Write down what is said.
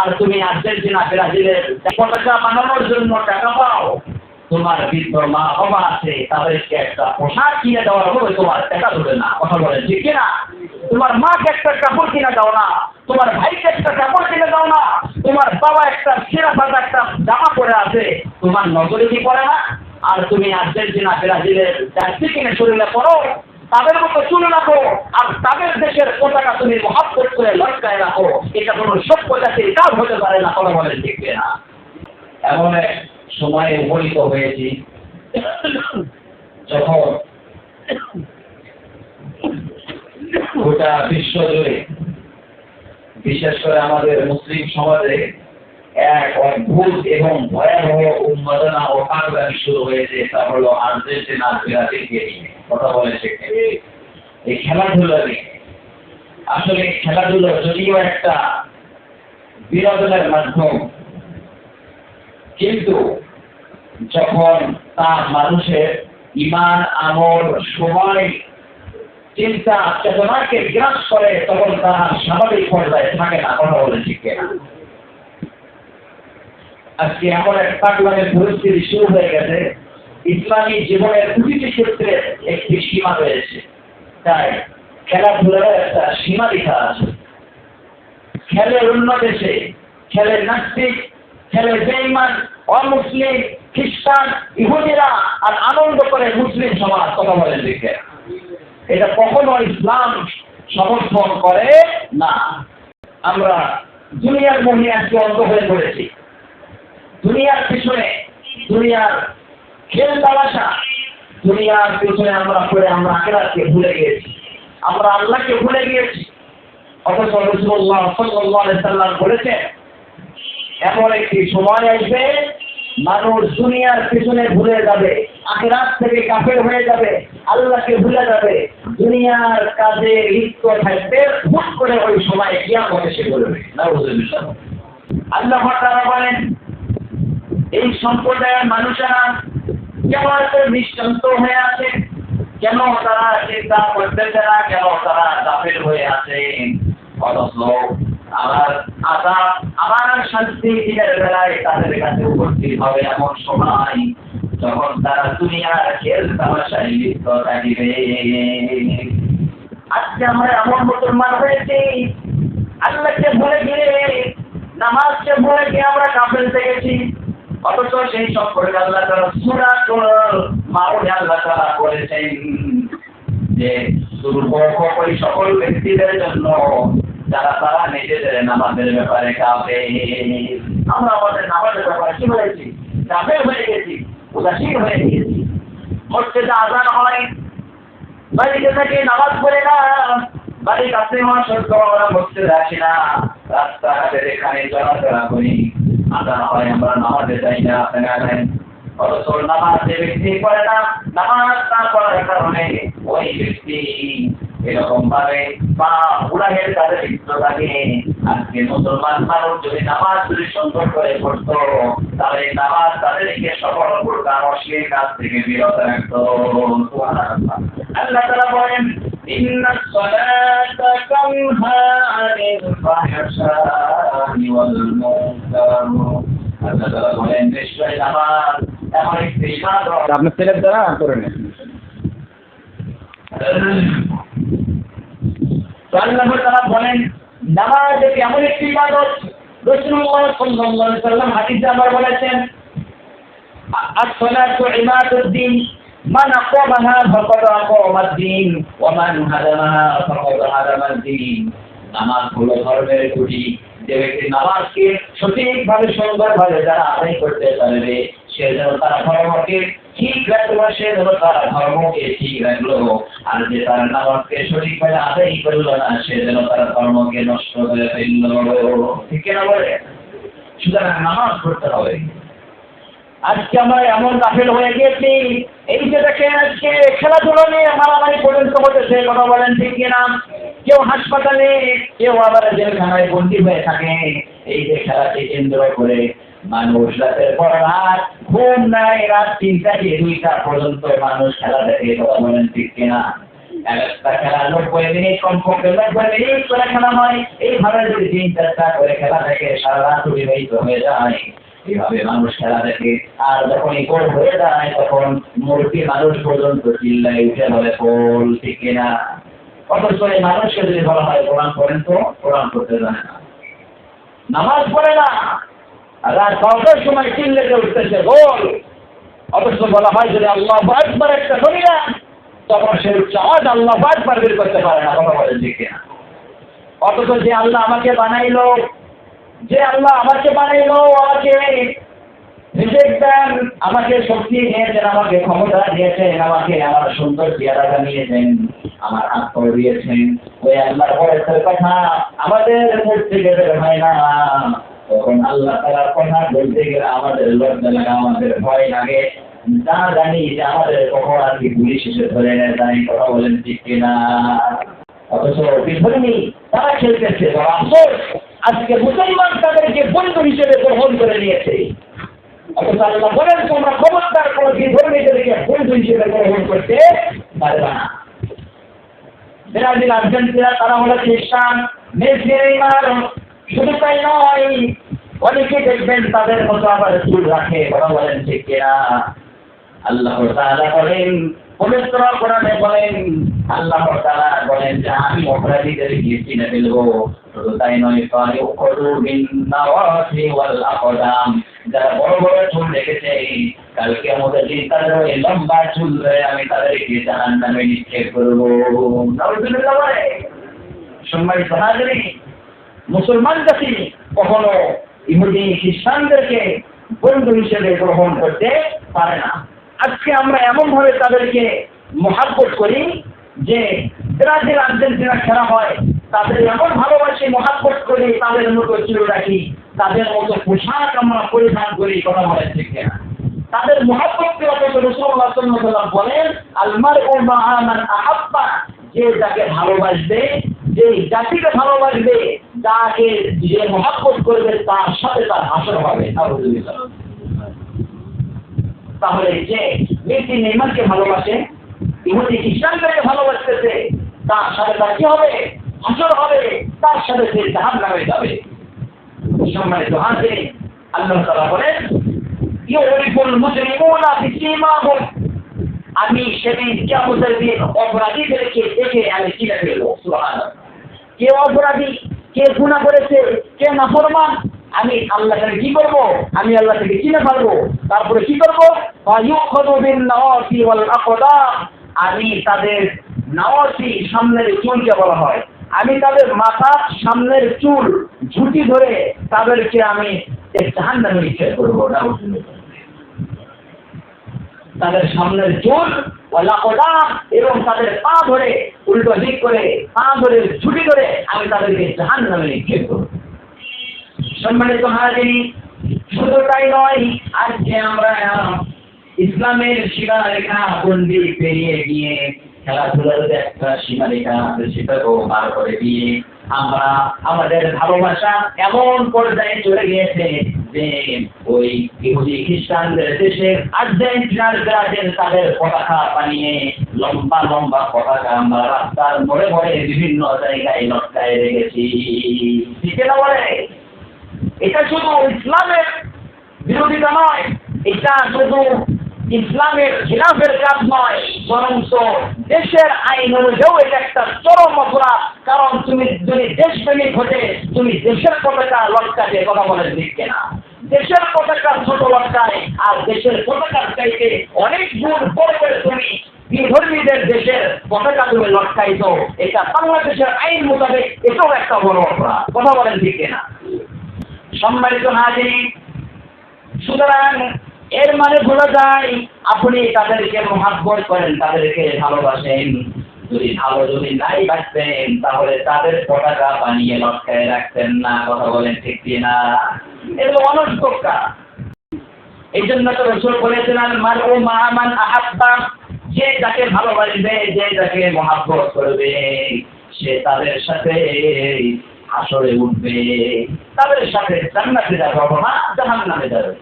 আর তুমি আর্জেন্টিনা ব্রাজিলের পতাকা বানানোর জন্য টাকা পাও। তোমার বৃদ্ধ মা বাবা আছে, তাদেরকে একটা পোশাক কিনে দেওয়ার হবে, তোমার টাকা ধরে না। কথা বলে ঠিক কিনা? তোমার মাকে একটা কাপড় কিনে দাও না, তোমার ভাইকে একটা কাপড় কিনে দাও না, তোমার বাবা একটা ছেঁড়া ফাটা একটা জামা পরে আছে, তোমার নজরে কি পড়ে না? আর তুমি আর্জেন্টিনা ব্রাজিলের জার্সি কিনে শরীরে পড়ো, তাদের মতো চুলে রাখো, আর তাদের দেশের পতাকা তুমি মহাব্বত করে লটকায় রাখো। এটা কোনো সভ্য জাতির কাজ হতে পারে না। কথা বলে ঠিক কিনা? এমন এক সময়ে উপনীত হয়েছি যখন গোটা বিশ্ব জুড়ে, বিশেষ করে আমাদের মুসলিম সমাজে এক অদ্ভুত এবং ভয়াবহ উন্মাদনা ও কারবারি শুরু হয়েছে। তা হলো আর্জেন্টিনা ব্রাজিলকে নিয়ে। কথা বলে ঠিক এই খেলাধুলা নিয়ে। আসলে খেলাধুলা যদিও একটা বিনোদনের মাধ্যম, কিন্তু যখন তা মানুষের ঈমান, আমল, সময়, চিন্তা, চেতনাকে গ্রাস করে, তখন তারা স্বাভাবিক পর্যায়ে থাকে না। কথা বলে ঠিক কিনা? আজকে এমন এক পাগলামের পরিস্থিতি শুরু হয়ে গেছে, ইসলামী জীবনের প্রতিটি ক্ষেত্রে একটি সীমা রয়েছে। তাই খেলাধুলার একটা সীমা রেখা আছে। খেলে অন্য দেশে, খেলে নাস্তিক, খেলে বেঈমান, অমুসলিম, খ্রিস্টান, ইহুদিরা, আর আনন্দ করে মুসলিম সমাজ। কথা বলেন দেখে, এটা কখনো ইসলাম সমর্থন করে না। আমরা দুনিয়ার মোহে আজকে অন্ধ হয়ে পড়েছি। দুনিয়ার পিছনে, দুনিয়ার খেল তামাশা, দুনিয়ার পিছনে আমরা পড়ে আমরা আখিরাতকে ভুলে গিয়েছি, আমরা আল্লাহকে ভুলে গিয়েছি। অথচ রাসূলুল্লাহ সাল্লাল্লাহু আলাইহি সাল্লাম বলেছেন, এমন একটি সময় আসবে মানুষ দুনিয়ার পিছনে ভুলে যাবে, আখিরাত থেকে কাফের হয়ে যাবে, আল্লাহকে ভুলে যাবে, দুনিয়ার কাজে লিপ্ত থাকবে। হুট করে ওই সময় কিয়ামত এসে পড়বে। নাউযুবিল্লাহ। আল্লাহ তাআলা বলেন, এই সম্প্রদায়ের মানুষেরা কেন এত নিশ্চিন্ত হয়ে আছে, কেন তারা চিন্তা করতেছে না, কেন তারা কাফের হয়ে আছে? অথচ আমার আযাব, আমার শাস্তি দিনের বেলায় তাদের কাছে উপস্থিত হবে এমন সময় যখন তারা দুনিয়ার খেল তামাশায় লিপ্ত থাকিবে। আজকে আমরা এমন মুসলমান হয়েছি, আল্লাহকে ভুলে গিয়ে, নামাজকে ভুলে গিয়ে আমরা কাফের হয়ে গেছি। অথচ সেই সম্পর্কে আল্লাহ তাআলা সূরাতুল মাউদে আল্লাহ তাআলা বলেছেন যে দুর্ভোগ ওই সকল ব্যক্তিদের জন্য যারা তারা নিজেদের নামাজের ব্যাপারে কাফের। আমরা আমাদের নামাজের ব্যাপারে কি বলেছি? কাফের হয়ে গেছি, উদাসীন হয়ে গিয়েছি। মসজিদে আযান হয়, বাড়িতে থেকে নামাজ পড়ে না, বাড়ির কাছে আমরা মসজিদে আসি না, রাস্তাঘাটে এখানে চলাফেরা করি, আযান হয় আমরা নামাজে যাই না। অথচ নামাজ যে ব্যক্তি পড়ে না, নামাজ না পড়ার কারণে ওই ব্যক্তি এরকম ভাবে বা গুনাহের কাজে লিপ্ত থাকে। আজকে মুসলমান মানুষ যদি নামাজ যদি সুন্দর করে পড়তো, তাহলে নামাজ তাদেরকে সফল করতো, অশ্লীল কাজ থেকে বিরত রাখতো। আল্লাহ তাআলা বলেন, ইন্নাস সালাতা তানহা আনিল ফাহশাই ওয়াল মুনকার। আল্লাহ তাআলা বলেন, নিশ্চয়ই নামাজ এমন একটি ইবাদত। আপনার ছেলের দ্বারা করে নেন। আল্লাহ তাআলা বলেন, নামাজ এমন একটি ইবাদত। রাসূলুল্লাহ সাল্লাল্লাহু আলাইহি সাল্লাম হাদিসে আবার বলেছেন, আস-সালাতু ইমাদুদ্দিন, মান আকামাহা ফাকাদ আকামাদ-দ্বীন ওয়া মান হাদামাহা ফাকাদ হাদামাদ-দ্বীন। নামাজ হলো ধর্মের খুঁটি। যে ব্যক্তি নামাজকে সঠিকভাবে সুন্দরভাবে যারা আদায় করতে পারবে, সে যেন তার ধর্মকে ঠিক রাখলো, সে যেন তার ধর্মকে ঠিক রাখলো। আর যে তার নামাজকে সঠিকভাবে আদায় করলো না, সে যেন তার ধর্মকে নষ্ট করে ফেললো। ঠিক না বলে? সুতরাং নামাজ পড়তে হবে। আজকে আমরা এমন গাফেল হয়ে গেছি, এই যে দেখেন আজকে খেলাধুলা নিয়ে মারামারি পর্যন্ত হতেছে। কথা বলেন ঠিক কিনা? কেউ হাসপাতালে, কেউ আবার জেলখানায় বন্দী হয়ে থাকে এই যে খেলাকে কেন্দ্র করে। মানুষ রাতের পর রাত ঘুম নাই, রাত 3টা থেকে 2টা পর্যন্ত মানুষ খেলা দেখে। কথা বলেন ঠিক কিনা? একটা খেলা 90 মিনিট, কমপক্ষে 90 মিনিট করে খেলা হয়। এইভাবে যদি 3-4টা করে খেলা দেখে সারা রাত অতিবাহিত হয়ে যায়। এইভাবে মানুষ খেলা দেখে, আর যখনই গোল হয়ে যায় তখন মূর্তি মানুষ পর্যন্ত চিল্লায় উঠে বলে গোল, ঠিক কিনা? অথচ এই মানুষকে যদি বলা হয় কোরআন পড়েন, তো কোরআন পড়তে জানে না, নামাজ পড়ে না, আর রাত 10টার সময় চিল্লেতে উঠতেছে গোল। অথচ বলা হয় যদি আল্লাহু আকবার একটা শুনি না, তখন সে উচ্চ আওয়াজ আল্লাহু আকবার বের করতে পারে না, কথা বলেন ঠিক কিনা? অথচ যে আল্লাহ আমাকে বানাইলো, যে আল্লাহ আমাকে বানাইলো, আমাকে রিজিক দেন, আমাকে শক্তি দিয়েছেন, আমাকে ক্ষমতা দিয়েছেন, আমাকে আমার সুন্দর চেহারা বানিয়েছেন, আমার হাত পা দিয়েছেন, ওই আল্লাহর বয়সের কথা আমাদের মুখ থেকে বের হয় না। তখন আল্লাহ তাআলার কথা বলতে গেলে আমাদের লজ্জা লাগে, আমাদের ভয় লাগে, না জানি যে আমাদের কখন আর কি পুলিশ এসে ধরে নেয়, তাই কথা বলেন ঠিক কিনা? অথচ বিধর্মী তারা খেলতেছে, আফসোস আজকে মুসলমান তাদেরকে বন্ধু হিসেবে গ্রহণ করে নিয়েছে। অথচ আল্লাহ বলেন তোমরা খবরদার কোন বিধর্মীদেরকে বন্ধু হিসেবে গ্রহণ করতে পারবে না। ব্রাজিল, আর্জেন্টিনা তারা হলো খ্রিস্টান, মেসি, নেইমার, শুধু তাই নয়, অনেকে দেখবেন তাদের মতো আবার চুল রাখে, কথা বলেন ঠিক কিনা? আল্লাহ তাআলা বলেন, পবিত্র কোরআনে বলেন, আল্লাহ তাআলা বলেন যে আমি অপরাধীদেরকে চিনে ফেলবো। শুধু তাই নয়, ফায়ুখযু বিন-নাওয়াসি ওয়াল আকদাম, যারা বড় বড় চুল রেখেছে, কাল কিয়ামতের দিন তাদের ওই লম্বা চুল ধরে আমি তাদেরকে জাহান্নামে নিক্ষেপ করবো। নাউযুবিল্লাহ বলে। সম্মানিত হাজিরিন, মুসলমান জাতি কখনো ইহুদি খ্রিস্টানদেরকে বন্ধু হিসেবে গ্রহণ করতে পারে না। আজকে আমরা এমন ভাবে তাদেরকে মহাব্বত করি যে ব্রাজিল, আর্জেন্টিনা খেলা হয়, তাদের এমন ভালোবাসি, মহাব্বত করি, তাদের মতো চুল রাখি, তাদের মতো পোশাক আমরা পরিধান করি, কথা বলেন ঠিক কিনা? তাদের মহাব্বতকে অথচ রাসূলুল্লাহ সাল্লাল্লাহু আলাইহি ওয়াসাল্লাম বলেন আল মারউ মা'a মান আহাব্বা, যে যাকে ভালোবাসবে, যে জাতিকে ভালোবাসবে, যাকে যে মহাব্বত করবে তার সাথে তার হাসর হবে। তাহলে যে মেসি, নেইমারকে ভালোবাসে, ইহুদি খ্রিস্টানদেরকে ভালোবাসতেছে, তার সাথে তার কি হবে? হাসর হবে, তার সাথে সে জাহান্নামে যাবে। সম্মানিত হাজিরিন, আল্লাহ তাআলা বলেন ইউরিফুল মুজরিমুনা বিসীমাহুম, আমি সেদিন কিয়ামতের দিন অপরাধীদেরকে দেখে আমি চিনে ফেলবো। সুবহানাল্লাহ। কে অপরাধী, কে গুনাহ করেছে, কে নাফরমান, আমি আল্লাহ থেকে কি করব? আমি আল্লাহ থেকে চিনে ফেলবো। তারপরে কি করব? ফায়ুখযু বিন-নাওয়াসি ওয়াল আকদাম, আমি তাদের নাওয়াসি, সামনের চুলকে বলা হয়, আমি তাদের মাথার সামনের চুল ঝুঁটি ধরে তাদেরকে আমি জাহান্নামে নিক্ষেপ করব। তাদের সামনের চুল ওয়াল আকদাম এবং তাদের পা ধরে, উল্টো দিক করে পা ধরে ঝুঁটি ধরে আমি তাদেরকে জাহান্নামে নিক্ষেপ করব। সম্মানিত হাজিরিন, শুধু তাই নয়, আজকে আমরা ইসলামের সীমারেখা বন্দি পেরিয়ে গিয়ে খেলাধুলার একটা সীমারেখা আছে, সেটাকেও পার করে দিয়ে আমরা আমাদের ভালোবাসা এমন পর্যায়ে চলে গিয়েছে যে ওই ইহুদি খ্রিস্টানদের দেশে আর্জেন্টিনার ব্রাজিল তাদের পতাকা বানিয়ে লম্বা লম্বা পতাকা আমরা রাস্তার মোড়ে মোড়ে বিভিন্ন জায়গায় লটকায় রেখেছি। ঠিক না বলে? এটা শুধু ইসলামের বিরোধিতা নয়, এটা শুধু ইসলামের খিলাফের কাজ নয়, বরং দেশের আইন অনুযায়ী এটা একটা চরম অপরাধ। কারণ তুমি যদি দেশপ্রেমিক হতে তুমি দেশের পতাকা লটকাতে, কথা বলেন ঠিক কিনা? দেশের পতাকা ছোট লটকায়, আর দেশের পতাকার চাইতে অনেক গুণ বড় করে তুমি বিধর্মীদের দেশের পতাকা তুমি লটকাইছো, এটা বাংলাদেশের আইন মোতাবেক এটাও একটা বড় অপরাধ, কথা বলেন ঠিক কিনা? সম্মানিত হাজিরিন, সুতরাং এর মানে বোঝা যায় আপনি তাদেরকে মহাব্বত করেন, তাদেরকে ভালোবাসেন। যদি নাই বাসতেন তাহলে তাদের পতাকা বানিয়ে লটকায় রাখতেন না, কথা বলেন ঠিক কিনা? এগুলো অনর্থক কাজ। এই জন্য তো রাসূল বলেছেন আল মারউ মা'a মান আহাব্বা, যে যাকে ভালোবাসবে, যে যাকে মহাব্বত করবে, সে তাদের সাথে হাসরে উঠবে, তাদের সাথে জান্নাতে যাবে, না জাহান্নামে যাবে।